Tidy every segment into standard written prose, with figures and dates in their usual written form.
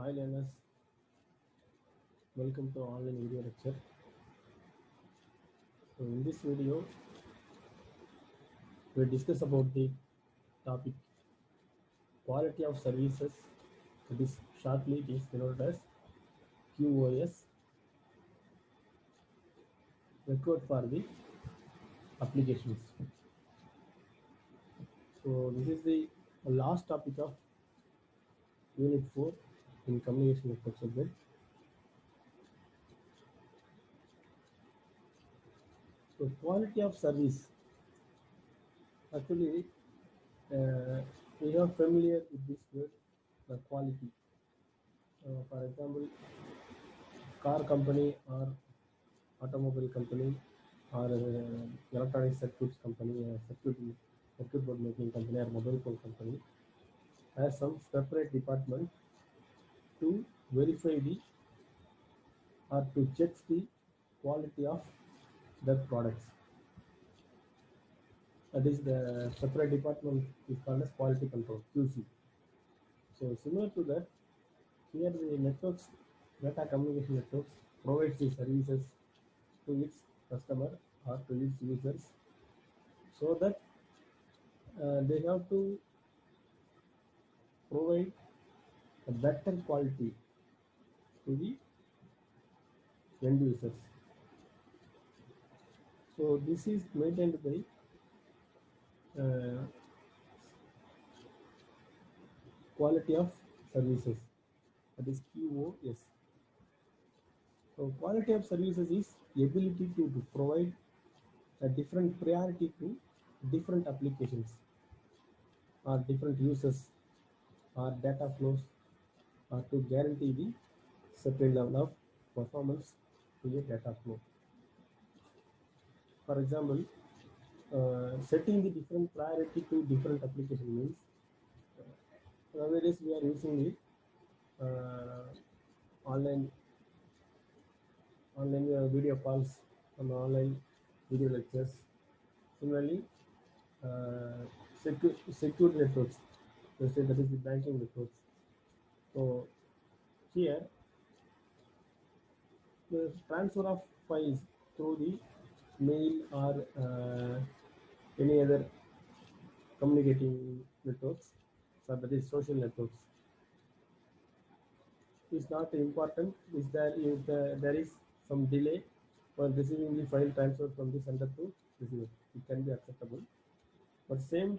Hi learners, welcome to online video lecture. So in this video, we discuss about the topic quality of services. This shortly it is denoted as QoS, record for the applications. So this is the last topic of Unit 4 in Communication Network subject. So quality of service. Actually, we are familiar with this word, quality. For example, car company or automobile company or electronic circuits company, circuit board making company or mobile phone company has some separate department to verify the or to check the quality of their products. That is the separate department is called as quality control, QC. So similar to that, here the networks, data communication networks provides the services to its customer or to its users, so that they have to provide a better quality to the end users. So this is maintained by quality of services, that is QoS. So quality of services is ability to provide a different priority to different applications or different users or data flows, or to guarantee the certain level of performance to a data flow. For example, setting the different priority to different application means nowadays we are using the online video calls and online video lectures. Similarly, secure networks, let's say that is the banking networks. So here the transfer of files through the mail or any other communicating networks, so that is social networks, is not important. Is that if there is some delay for receiving the file transfer from the sender to receiver, it can be acceptable. But same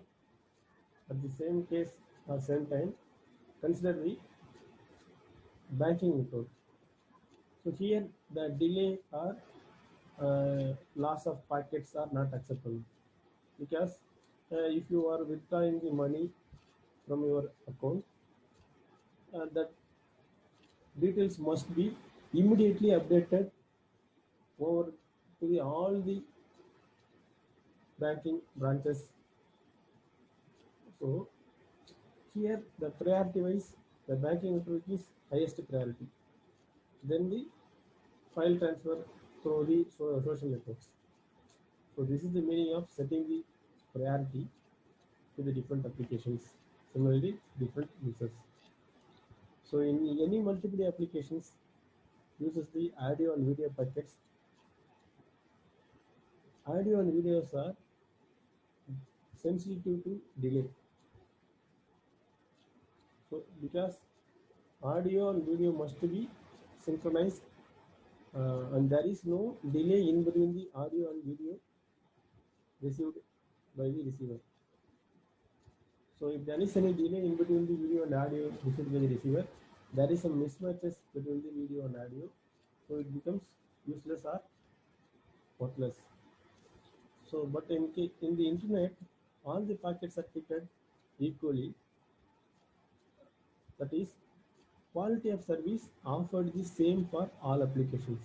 at the same case or same time, consider the banking network. So here the delay or loss of packets are not acceptable, because if you are withdrawing the money from your account, that details must be immediately updated over to all the banking branches. So here the priority wise, the banking network is highest priority, then the file transfer through the social networks. So this is the meaning of setting the priority to the different applications, similarly different users. So in any multiple applications uses the audio and video packets. Audio and videos are sensitive to delay. So because audio and video must be synchronized, and there is no delay in between the audio and video received by the receiver. So if there is any delay in between the video and audio received by the receiver, there is some mismatches between the video and audio, so it becomes useless or worthless. So but in the internet, all the packets are treated equally. That is, quality of service offered the same for all applications.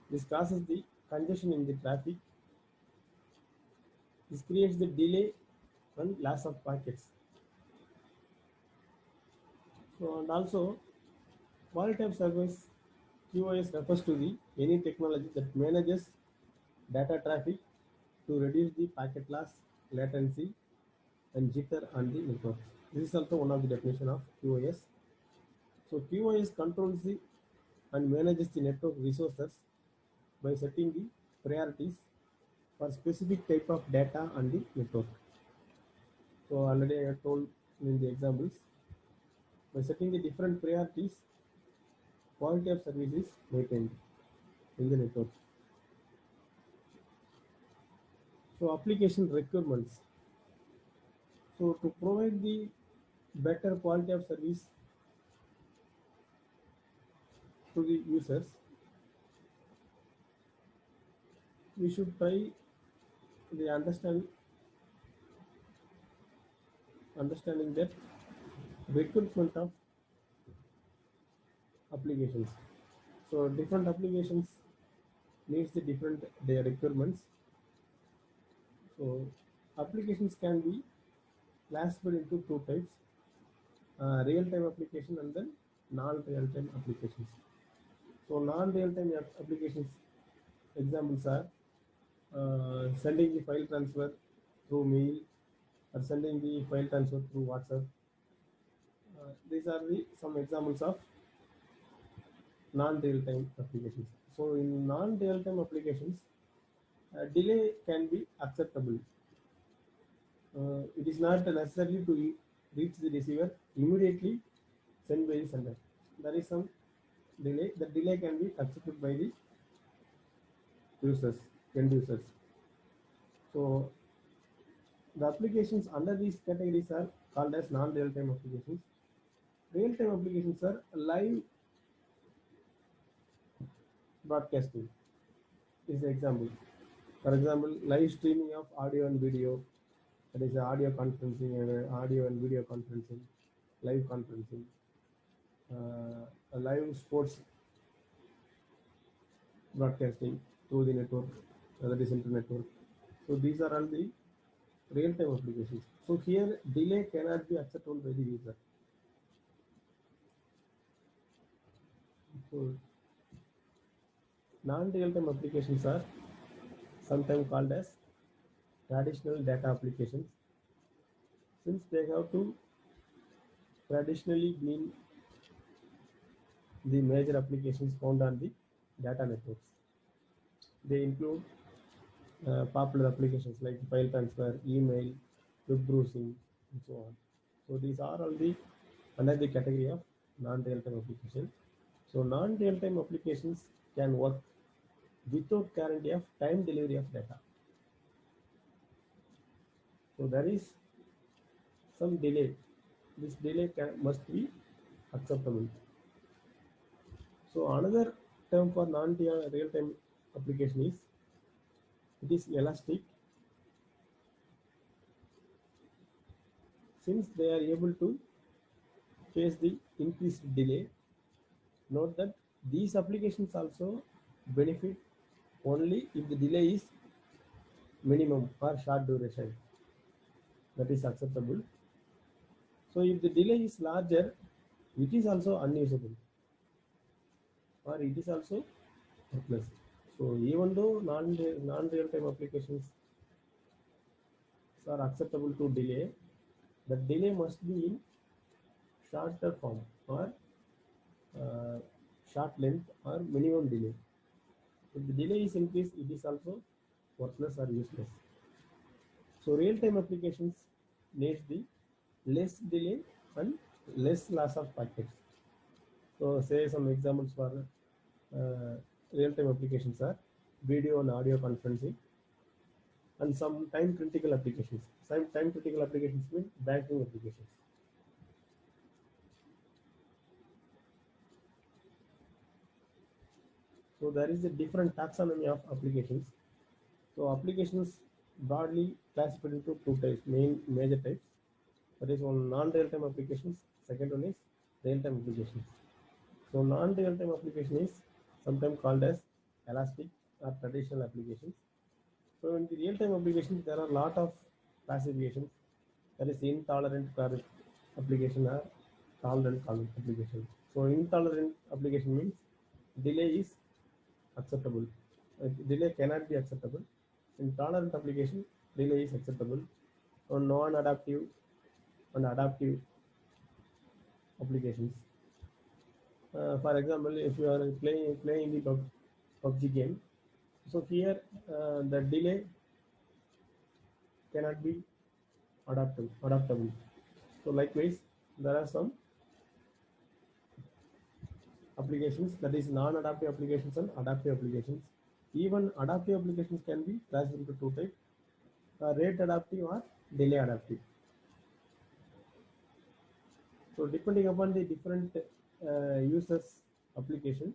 This causes the congestion in the traffic. This creates the delay and loss of packets. So and also quality of service, QoS, refers to the any technology that manages data traffic to reduce the packet loss, latency, and jitter on the network. This is also one of the definition of QoS. So QoS controls the and manages the network resources by setting the priorities for specific type of data on the network. So already I have told in the examples, by setting the different priorities, quality of service is maintained in the network. So application requirements. So to provide the better quality of service to the users, we should try the understanding that recruitment of applications. So different applications needs the different their requirements. So applications can be classified into two types: real-time application and then non-real-time applications. So non-real-time applications examples are sending the file transfer through mail or sending the file transfer through WhatsApp. These are the some examples of non-real-time applications. So in non-real-time applications, delay can be acceptable. It is not necessary to reach the receiver immediately sent by the sender. There is some delay. The delay can be accepted by the users, end users. So the applications under these categories are called as non-real-time applications. Real-time applications are live broadcasting is the example. For example, live streaming of audio and video, that is audio conferencing and audio and video conferencing, live conferencing, a live sports broadcasting through the network, that is internet network. So these are all the real-time applications. So here delay cannot be acceptable by the user. So non-real-time applications are sometimes called as traditional data applications, since they have to traditionally been the major applications found on the data networks. They include popular applications like file transfer, email, web browsing, and so on. So these are all the under the category of non-real-time applications. So non-real-time applications can work without guarantee of time delivery of data. So there is some delay. This delay must be acceptable. So another term for non-real-time application is it is elastic, since they are able to face the increased delay. Note that these applications also benefit only if the delay is minimum or short duration, that is acceptable. So if the delay is larger, it is also unusable or it is also worthless. So even though non-real-time applications are acceptable to delay, the delay must be in shorter form or short length or minimum delay. If the delay is increased, it is also worthless or useless. So real-time applications needs the less delay and less loss of packets. So say some examples for real-time applications are video and audio conferencing, and some time-critical applications. Some time-critical applications mean banking applications. So there is a different taxonomy of applications. So applications broadly classified into two types, major types. That is one non-real-time applications. Second one is real-time applications. So non-real-time application is sometimes called as elastic or traditional applications. So in the real-time applications, there are a lot of classifications. That is intolerant application or tolerant application. So intolerant application means delay is acceptable. Delay cannot be acceptable. In tolerant application, delay is acceptable. On non-adaptive and adaptive applications, For example, if you are playing the PUBG game, so here the delay cannot be adaptable. So likewise, there are some applications, that is non-adaptive applications and adaptive applications. Even adaptive applications can be classified into two types: rate adaptive or delay adaptive. So depending upon the different users application,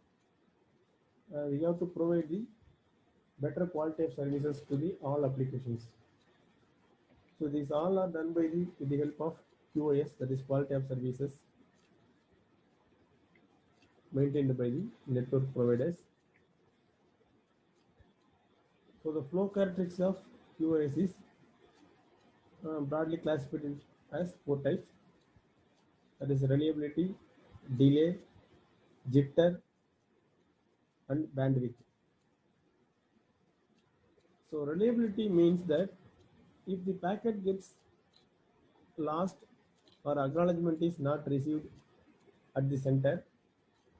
we have to provide the better quality of services to the all applications. So these all are done by the with the help of QoS, that is quality of services maintained by the network providers. So the flow characteristics of QoS is broadly classified as four types, that is reliability, delay, jitter, and bandwidth. So reliability means that if the packet gets lost or acknowledgement is not received at the center,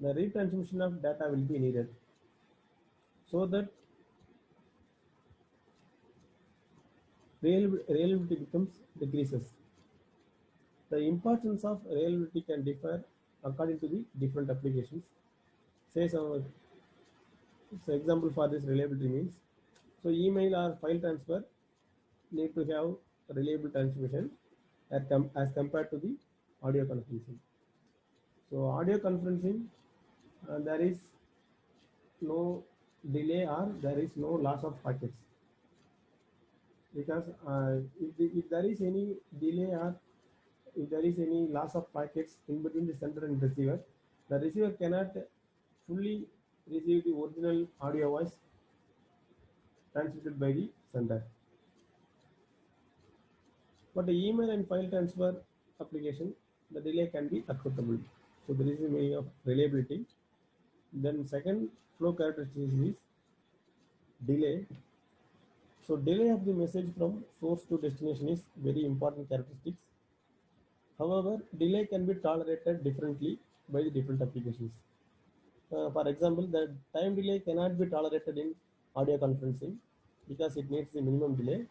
the retransmission of data will be needed, so that reliability becomes decreases. The importance of reliability can differ according to the different applications. Say some so example for this reliability means, so email or file transfer need to have reliable transmission as compared to the audio conferencing. So audio conferencing, there is no delay or there is no loss of packets, because if there is any delay or if there is any loss of packets in between the sender and receiver, the receiver cannot fully receive the original audio voice transmitted by the sender. But the email and file transfer application, the delay can be acceptable. So there is the meaning of reliability. Then second flow characteristic is delay. So delay of the message from source to destination is very important characteristics. However, delay can be tolerated differently by the different applications. For example, the time delay cannot be tolerated in audio conferencing because it needs the minimum delay,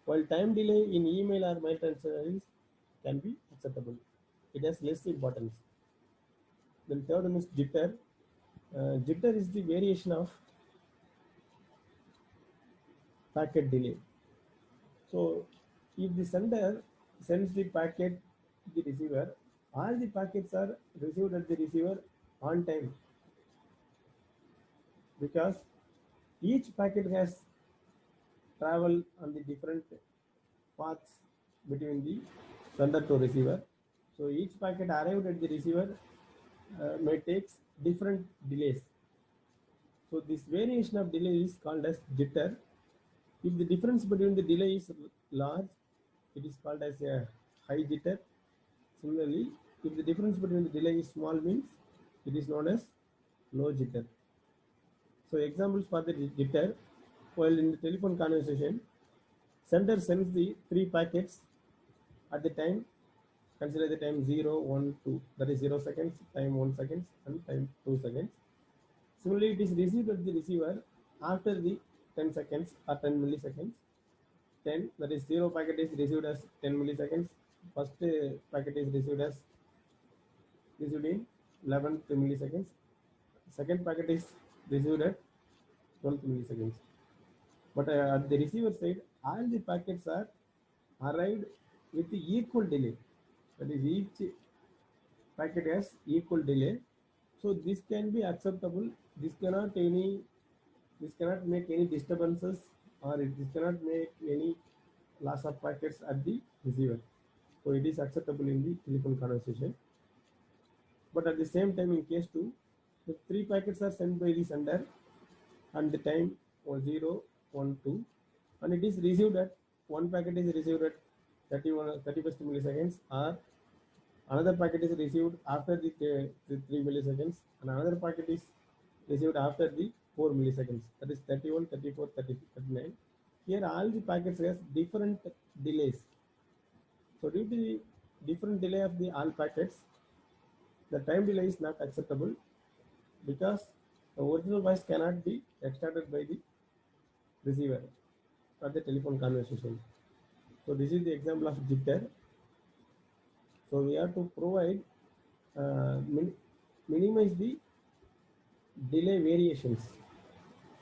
while time delay in email or mail transfer can be acceptable. It has less importance. Then third one is jitter. Jitter is the variation of packet delay. So if the sender sends the packet to the receiver, all the packets are received at the receiver on time, because each packet has traveled on the different paths between the sender to receiver. So each packet arrived at the receiver may take different delays. So this variation of delay is called as jitter. If the difference between the delay is large, it is called as a high jitter. Similarly, if the difference between the delay is small, means it is known as low jitter. So examples for the jitter: while in the telephone conversation, sender sends the three packets at the time. Consider the time 0, 1, 2, that is 0 seconds, time 1 seconds, and time 2 seconds. Similarly, it is received at the receiver after the 10 seconds or 10 milliseconds. 10, that is 0 packet is received as 10 milliseconds. First packet is received in 11 milliseconds. Second packet is received at 12 milliseconds. But at the receiver side, all the packets are arrived with the equal delay. That is, each packet has equal delay. So this can be acceptable. This cannot make any disturbances, or this cannot make any loss of packets at the receiver. So it is acceptable in the telephone conversation. But at the same time, in case 2, the 3 packets are sent by the sender and the time was 0, 1, 2, and it is received at, one packet is received at 31st milliseconds, or another packet is received after the 3 milliseconds, and another packet is received after the 4 milliseconds, that is 31, 34, 30, 39. Here all the packets has different delays. So due to the different delay of the all packets, The time delay is not acceptable because the original voice cannot be extracted by the receiver or the telephone conversation. So this is the example of jitter. So we have to provide minimize the delay variations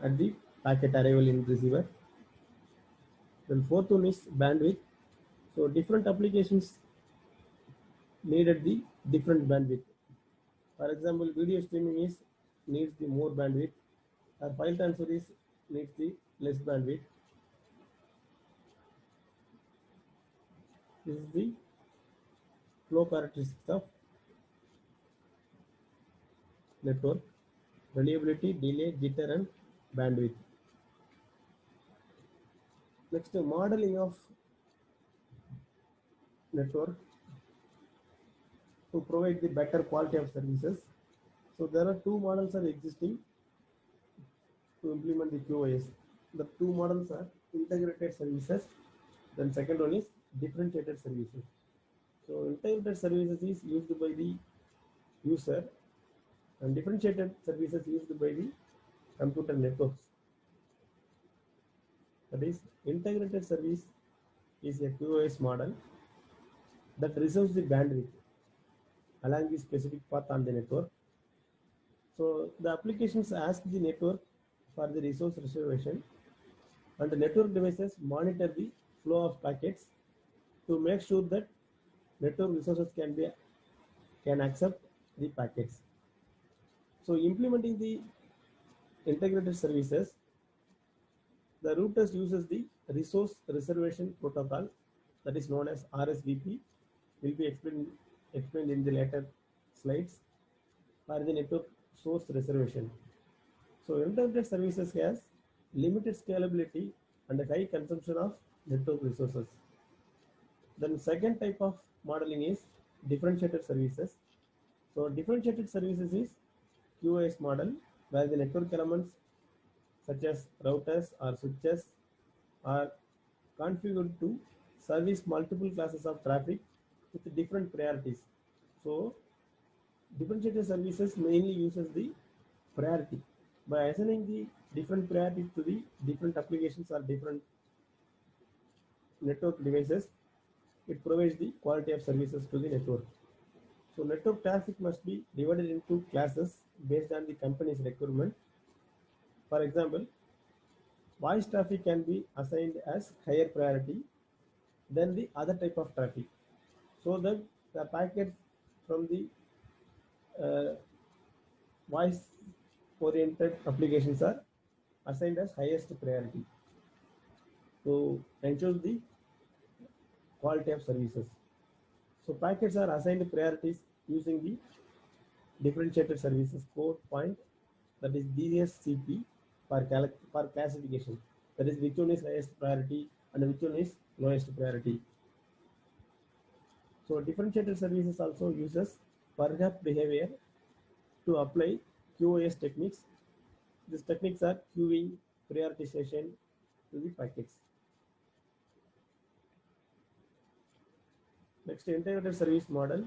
at the packet arrival in receiver. Then fourth one is bandwidth. So different applications needed the different bandwidth. For example, video streaming is needs the more bandwidth, or file transfer is needs the less bandwidth. This is the flow characteristics of network: reliability, delay, jitter, and bandwidth. Next, modeling of network to provide the better quality of services. So there are two models are existing to implement the QoS. The two models are integrated services. Then second one is differentiated services. So integrated services is used by the user, and differentiated services used by the computer networks. That is, integrated service is a QoS model that reserves the bandwidth along the specific path on the network. So the applications ask the network for the resource reservation, and the network devices monitor the flow of packets to make sure that network resources can accept the packets. So implementing the integrated services, the routers uses the resource reservation protocol, that is known as RSVP, will be explained in the later slides, for the network source reservation. So integrated services has limited scalability and a high consumption of network resources. Then second type of modeling is differentiated services. So differentiated services is QoS model, where the network elements such as routers or switches are configured to service multiple classes of traffic with different priorities. So differentiated services mainly uses the priority. By assigning the different priorities to the different applications or different network devices, it provides the quality of services to the network. So network traffic must be divided into classes based on the company's requirement. For example, voice traffic can be assigned as higher priority than the other type of traffic, so that the packets from the voice oriented applications are assigned as highest priority to ensure the quality of services. So packets are assigned priorities using the differentiated services code point, that is DSCP, for classification, that is which one is highest priority and which one is lowest priority. So differentiated services also uses perhaps behavior to apply QoS techniques. These techniques are queuing, prioritization to the packets. Next, integrated service model.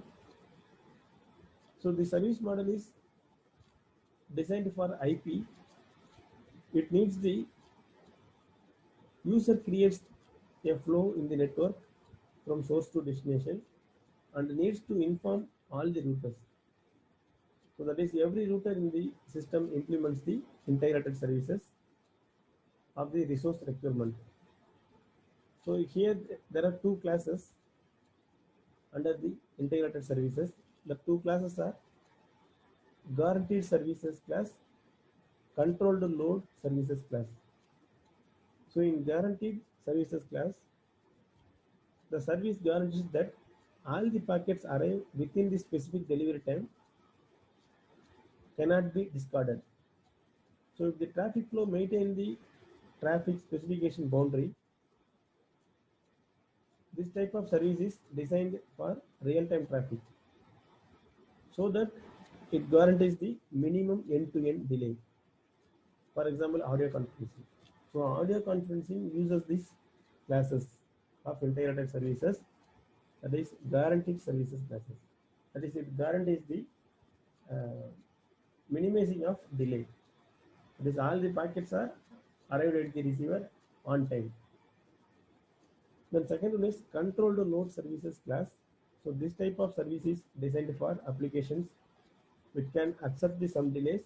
So the service model is designed for IP. It needs the user creates a flow in the network from source to destination and needs to inform all the routers. So that is, every router in the system implements the integrated services of the resource requirement. So here there are two classes under the integrated services. The two classes are guaranteed services class, controlled load services class. So in guaranteed services class, the service guarantees that all the packets arrive within the specific delivery time, cannot be discarded. So if the traffic flow maintain the traffic specification boundary, this type of service is designed for real-time traffic, so that it guarantees the minimum end-to-end delay. For example, audio conferencing. So audio conferencing uses these classes of integrated services, that is guaranteed services classes. That is, it guarantees the minimizing of delay. That is, all the packets are arrived at the receiver on time. Then second one is controlled load services class. So this type of service is designed for applications which can accept the some delays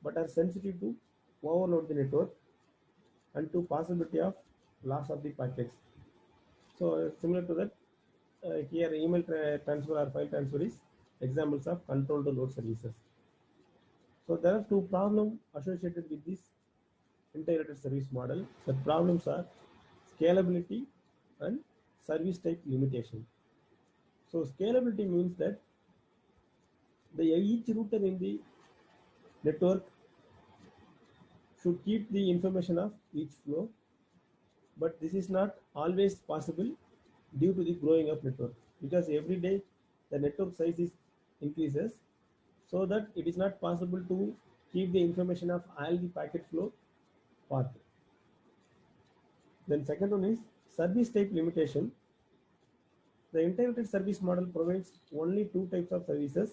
but are sensitive to overload the network and to possibility of loss of the packets. So similar to that, here email transfer or file transfer is examples of controlled load services. So there are two problems associated with this integrated service model. The problems are scalability and service type limitation. So scalability means that each router in the network should keep the information of each flow, but this is not always possible due to the growing of network, because every day the network size is increases, so that it is not possible to keep the information of all the packet flow path. Then second one is service type limitation. The integrated service model provides only two types of services,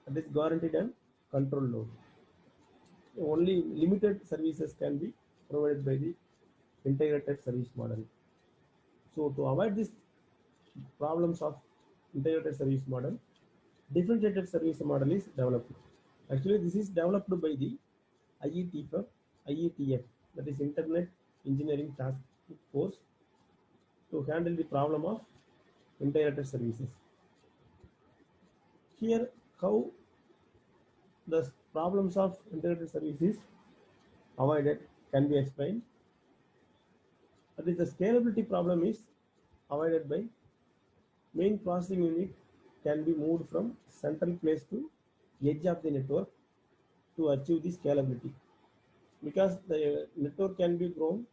that is guaranteed and control load. Only limited services can be provided by the integrated service model. So to avoid these problems of integrated service model, differentiated service model is developed. Actually, this is developed by the IETF, that is Internet Engineering Task Force, to handle the problem of integrated services. Here, how the problems of integrated services avoided can be explained. That is, the scalability problem is avoided by main processing unit can be moved from central place to edge of the network to achieve the scalability, because the network can be grown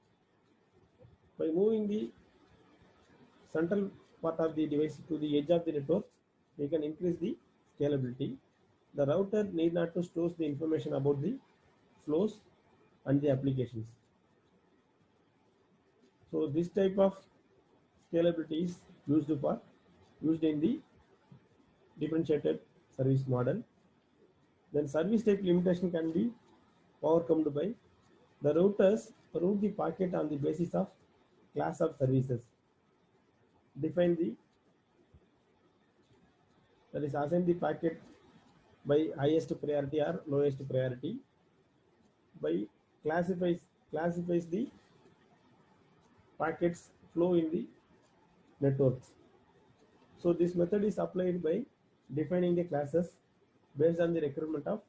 by moving the central part of the device to the edge of the network. We can increase the scalability. The router need not to store the information about the flows and the applications. So this type of scalability is used in the differentiated service model. Then service type limitation can be overcome by the routers route the packet on the basis of class of services. Define the, that is, assign the packet by highest priority or lowest priority, by classifies the packets flow in the networks. So this method is applied by defining the classes based on the requirement of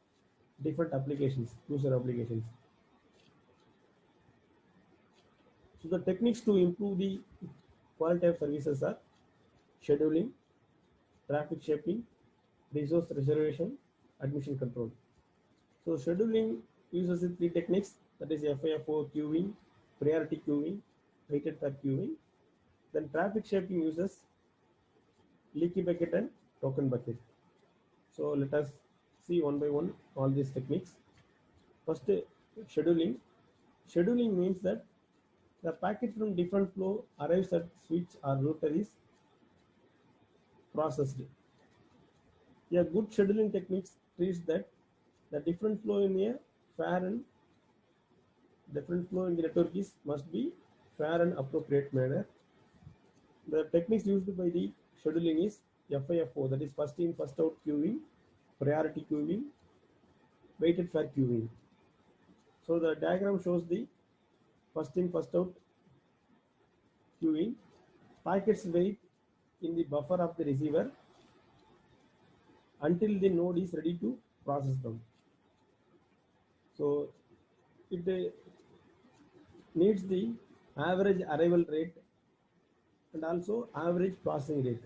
different applications, user applications. So the techniques to improve the quality of services are scheduling, traffic shaping, resource reservation, admission control. So scheduling uses three techniques, that is FIFO queuing, priority queuing, weighted for queuing. Then traffic shaping uses leaky bucket and token bucket. So let us see one by one all these techniques. First, scheduling. Scheduling means that the packet from different flow arrives at switch or router is processed. A good scheduling techniques treats that the different flow in a fair and different flow in the network is must be fair and appropriate manner. The techniques used by the scheduling is FIFO, that is first in first out queuing, priority queuing, weighted for queuing. So the diagram shows the first in first out queuing. Packets wait in the buffer of the receiver until the node is ready to process them. So it needs the average arrival rate and also average processing rate.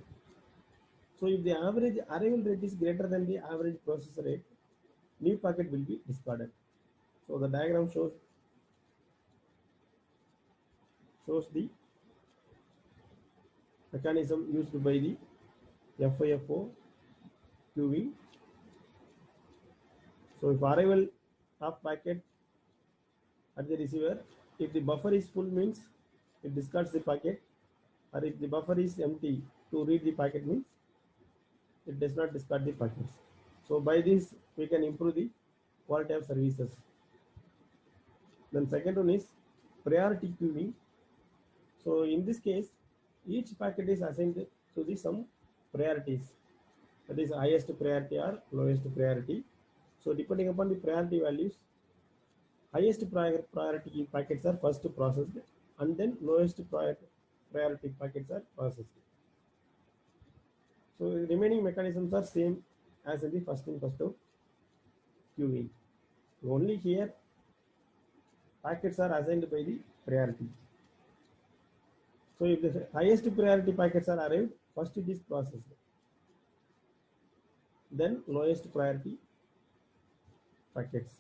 So if the average arrival rate is greater than the average processor rate, new packet will be discarded. So the diagram shows the mechanism used by the FIFO queuing. So if arrival of packet at the receiver, if the buffer is full means it discards the packet, or if the buffer is empty to read the packet means it does not discard the packets. So by this we can improve the quality of services. Then second one is priority queuing. So in this case, each packet is assigned to the some priorities, that is highest priority or lowest priority. So depending upon the priority values, highest priority packets are first processed, and then lowest priority packets are processed. So the remaining mechanisms are same as in the first in first out queuing. Only here packets are assigned by the priority. So if the highest priority packets are arrived, first it is processed, then lowest priority packets.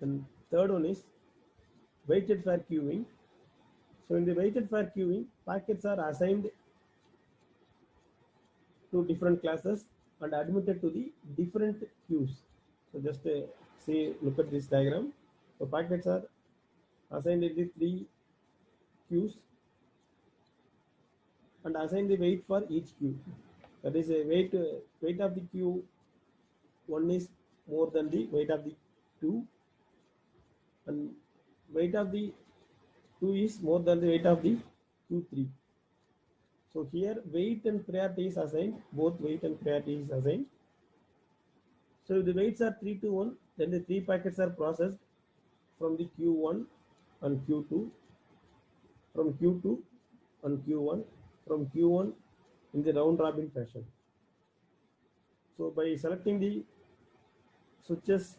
And third one is waited for queuing. So in the waited for queuing, packets are assigned to different classes and admitted to the different queues. So just look at this diagram. So packets are assigned in the 3 queues and assign the weight for each queue. That is a weight of the queue 1 is more than the weight of the 2, and weight of the 2 is more than the weight of the queue 3. So here weight and priority is assigned, both weight and priority is assigned. So if the weights are 3 to 1, then the 3 packets are processed from the Q1 and Q2, from Q2 and Q1, from Q1 in the round robin fashion. So by selecting the switches,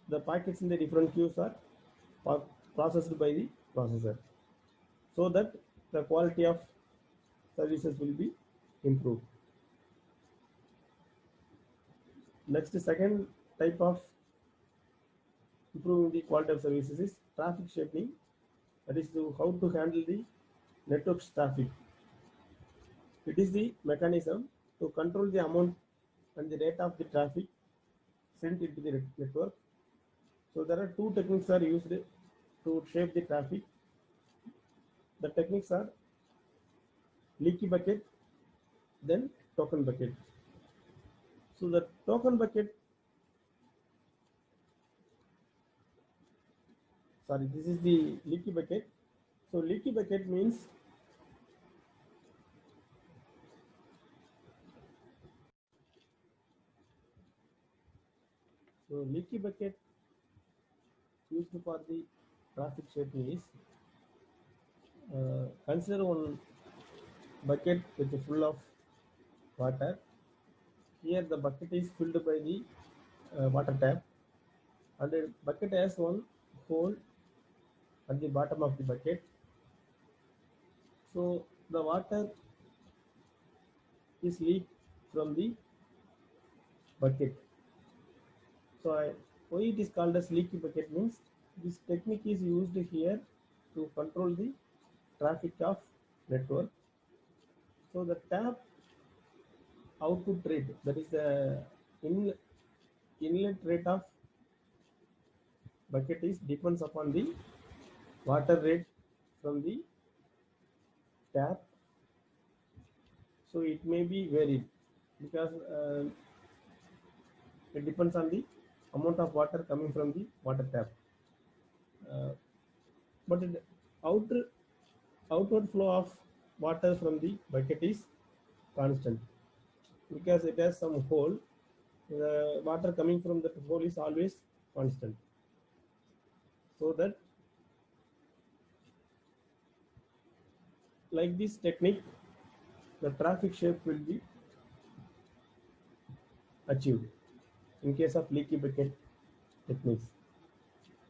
the packets in the different queues are processed by the processor, so that the quality of services will be improved. Next, second type of improving the quality of services is traffic shaping. That is how to handle the network traffic. It is the mechanism to control the amount and the rate of the traffic sent into the network. So there are 2 techniques are used to shape the traffic. The techniques are leaky bucket, then token bucket. So the token bucket, this is the leaky bucket. So leaky bucket means leaky bucket used for the traffic shaping is, consider one bucket with full of water. Here the bucket is filled by the water tap, and the bucket has one hole at the bottom of the bucket. So the water is leaked from the bucket. So why it is called as leaky bucket means this technique is used here to control the traffic of network. So the tap output rate, that is the inlet rate of bucket, is depends upon the water rate from the tap. So it may be varied because it depends on the amount of water coming from the water tap. But the outward flow of water from the bucket is constant because it has some hole. The water coming from that hole is always constant, so that like this technique the traffic shape will be achieved in case of leaky bucket techniques.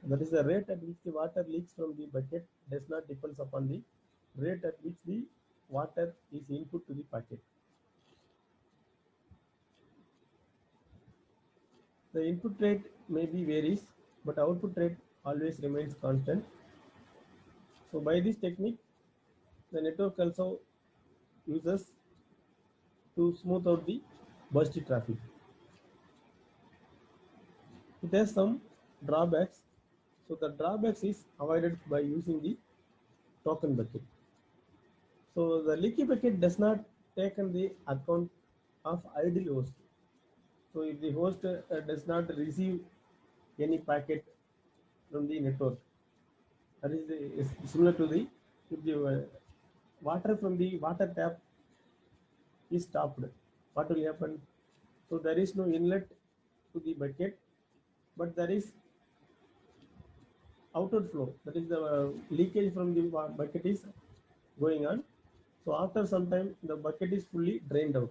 That is the rate at which the water leaks from the bucket does not depends upon the rate at which the water is input to the bucket. The input rate may be varies, but output rate always remains constant. So by this technique, the network also uses to smooth out the bursty traffic. It has some drawbacks. So the drawbacks is avoided by using the token bucket. So the leaky bucket does not take in the account of idle host. So if the host does not receive any packet from the network, that is similar to the if the water from the water tap is stopped, what will happen? So there is no inlet to the bucket, but there is outward flow. That is the leakage from the bucket is going on. So after some time, the bucket is fully drained out.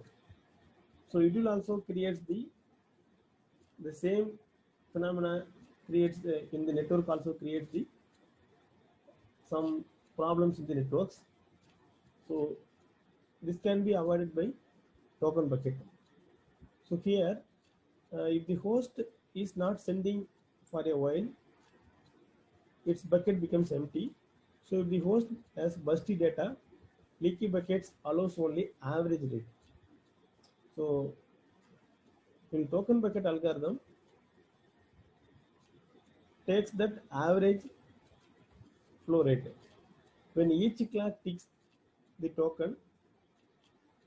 So it will also create the same phenomena creates in the network also creates the some problems in the networks. So this can be avoided by token bucket. So here, if the host is not sending for a while, its bucket becomes empty. So if the host has busty data, leaky buckets allows only average rate. So in token bucket algorithm takes that average flow rate. When each clock ticks, the token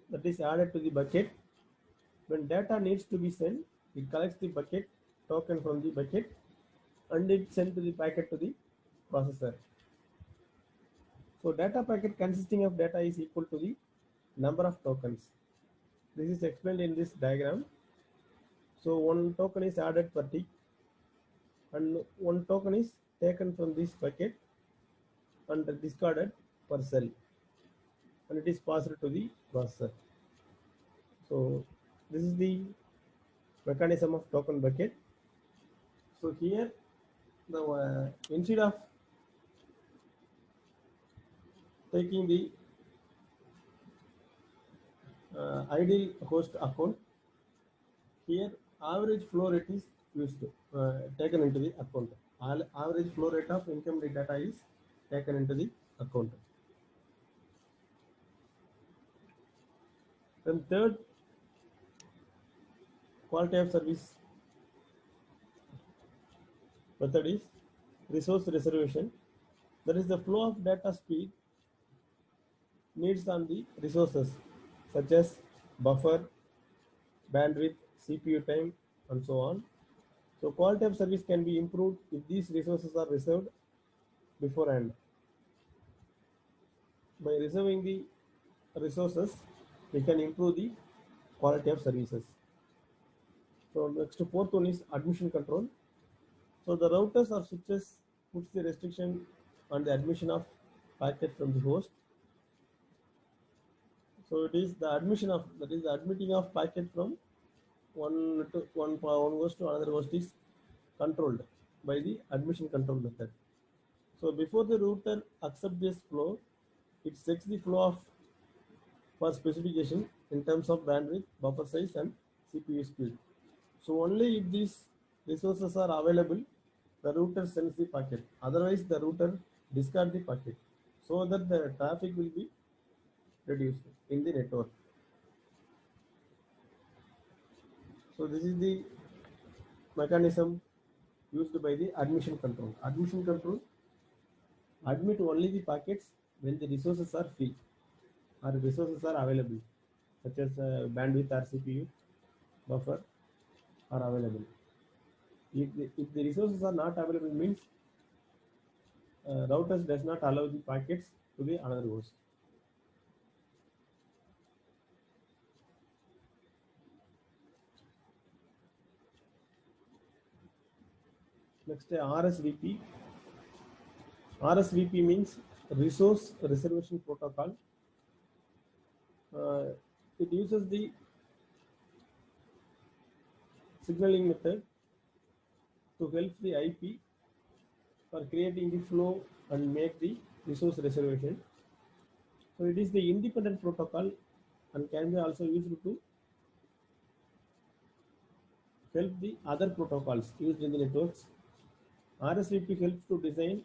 that is added to the bucket. When data needs to be sent, it collects the bucket token from the bucket and it sent to the packet to the processor. So data packet consisting of data is equal to the number of tokens. This is explained in this diagram. So one token is added per tick and one token is taken from this bucket and discarded per cell and it is passed to the processor. So this is the mechanism of token bucket. So here the instead of taking the ideal host account, here average flow rate is used taken into the account. Average flow rate of incoming data is taken into the account. Then third quality of service method is resource reservation. That is the flow of data speed needs on the resources such as buffer, bandwidth, CPU time, and so on. So quality of service can be improved if these resources are reserved beforehand. By reserving the resources, we can improve the quality of services. So next fourth one is admission control. So the routers or switches puts the restriction on the admission of packet from the host. So it is the admission of that is the admitting of packet from one host to another host is controlled by the admission control method. So before the router accepts this flow, it checks the flow of for specification in terms of bandwidth, buffer size, and CPU speed. So only if these resources are available, the router sends the packet. Otherwise, the router discards the packet so that the traffic will be reduced in the network. So this is the mechanism used by the admission control. Admission control admit only the packets when the resources are free or resources are available, such as bandwidth or CPU, buffer are available. If the resources are not available means routers does not allow the packets to the another host. Next RSVP. RSVP means resource reservation protocol. It uses the signaling method to help the IP for creating the flow and make the resource reservation. So it is the independent protocol and can be also used to help the other protocols used in the networks. RSVP helps to design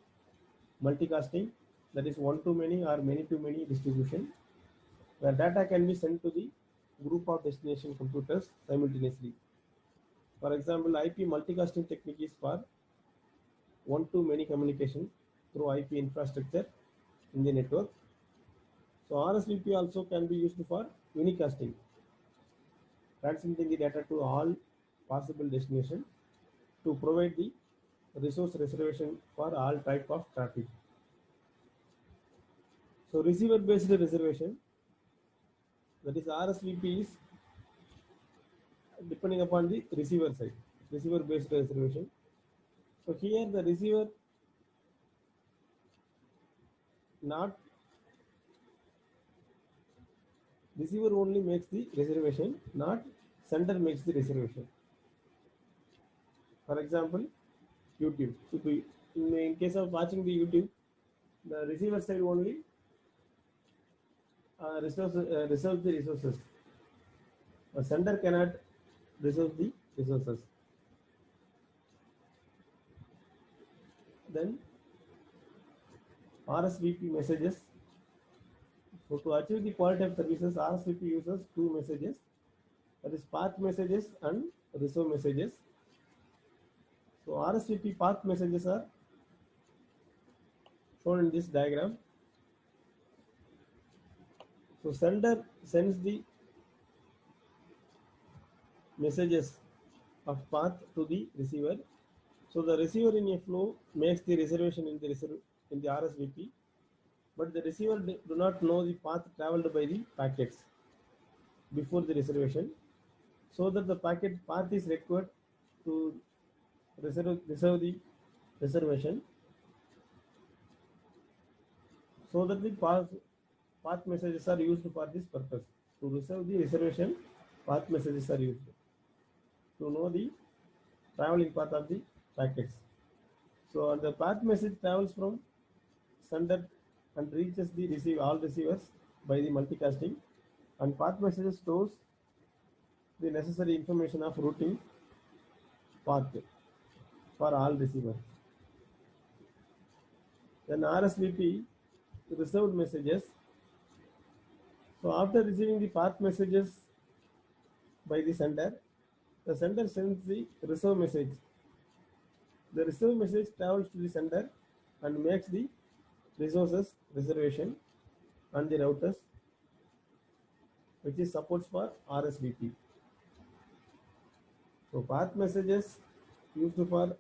multicasting, that is one to many or many to many distribution, where data can be sent to the group of destination computers simultaneously. For example, IP multicasting technique is for one to many communication through IP infrastructure in the network. So RSVP also can be used for unicasting, transmitting the data to all possible destinations to provide the resource reservation for all type of traffic. So receiver based reservation, that is RSVP, is depending upon the receiver side, receiver based reservation. So here the not receiver only makes the reservation, not sender makes the reservation. For example, YouTube. If we, in case of watching the YouTube, the receiver side only reserves the resources. A sender cannot reserve the resources. Then RSVP messages. So to achieve the quality of services, RSVP uses two messages, that is path messages and reserve messages. So RSVP path messages are shown in this diagram. So sender sends the messages of path to the receiver. So the receiver in a flow makes the reservation in the RSVP, but the receiver do not know the path traveled by the packets before the reservation, so that the path is required to reserve the reservation, so that the path messages are used for this purpose. To reserve the reservation, path messages are used to know the traveling path of the packets. So the path message travels from sender and reaches the all receivers by the multicasting, and path messages stores the necessary information of routing path for all receivers. Then RSVP reserved messages. So after receiving the path messages by the sender sends the reserve message. The reserve message travels to the sender and makes the resources reservation and the routers, which is supports for RSVP. So path messages used for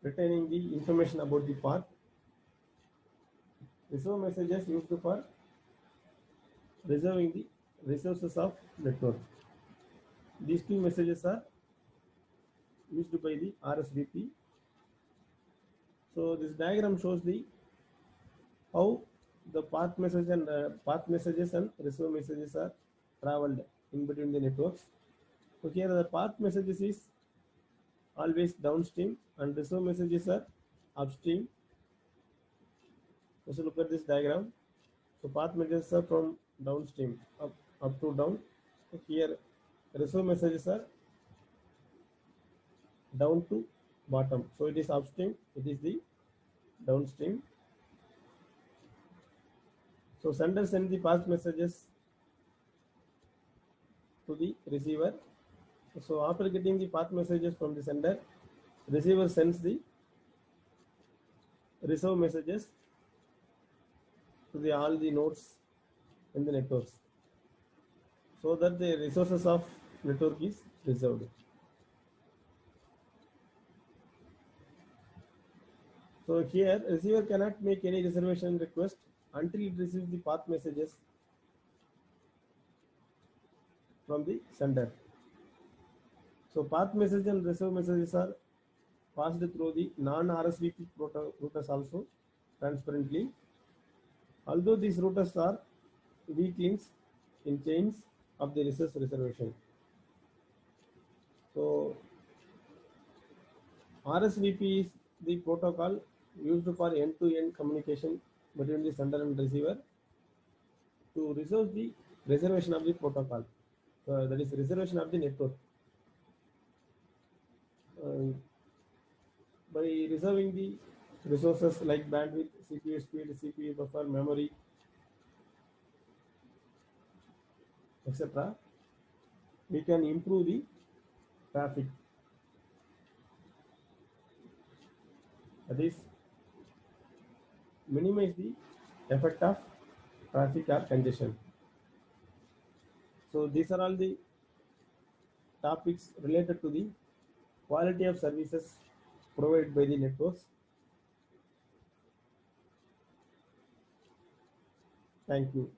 retaining the information about the path. Reserve messages used for reserving the resources of network. These two messages are used by the RSVP. So this diagram shows the how the path messages and reserve messages are traveled in between the networks. So here the path messages is always downstream and reserve messages are upstream. Let's look at this diagram. So path messages are from downstream up to down. So here reserve messages are down to bottom. So it is upstream, it is the downstream. So sender sends the path messages to the receiver. So after getting the path messages from the sender, receiver sends the reserve messages to all the nodes in the networks, so that the resources of network is reserved. So here receiver cannot make any reservation request until it receives the path messages from the sender. So path message and reserve messages are passed through the non-RSVP routers also transparently. Although these routers are weak links in chains of the resource reservation. So RSVP is the protocol used for end-to-end communication between the sender and receiver to resolve the reservation of the protocol. That is reservation of the network. By reserving the resources like bandwidth, CPU speed, CPU buffer, memory, etc., we can improve the traffic. That is, minimize the effect of traffic or congestion. So these are all the topics related to the quality of services provided by the networks. Thank you.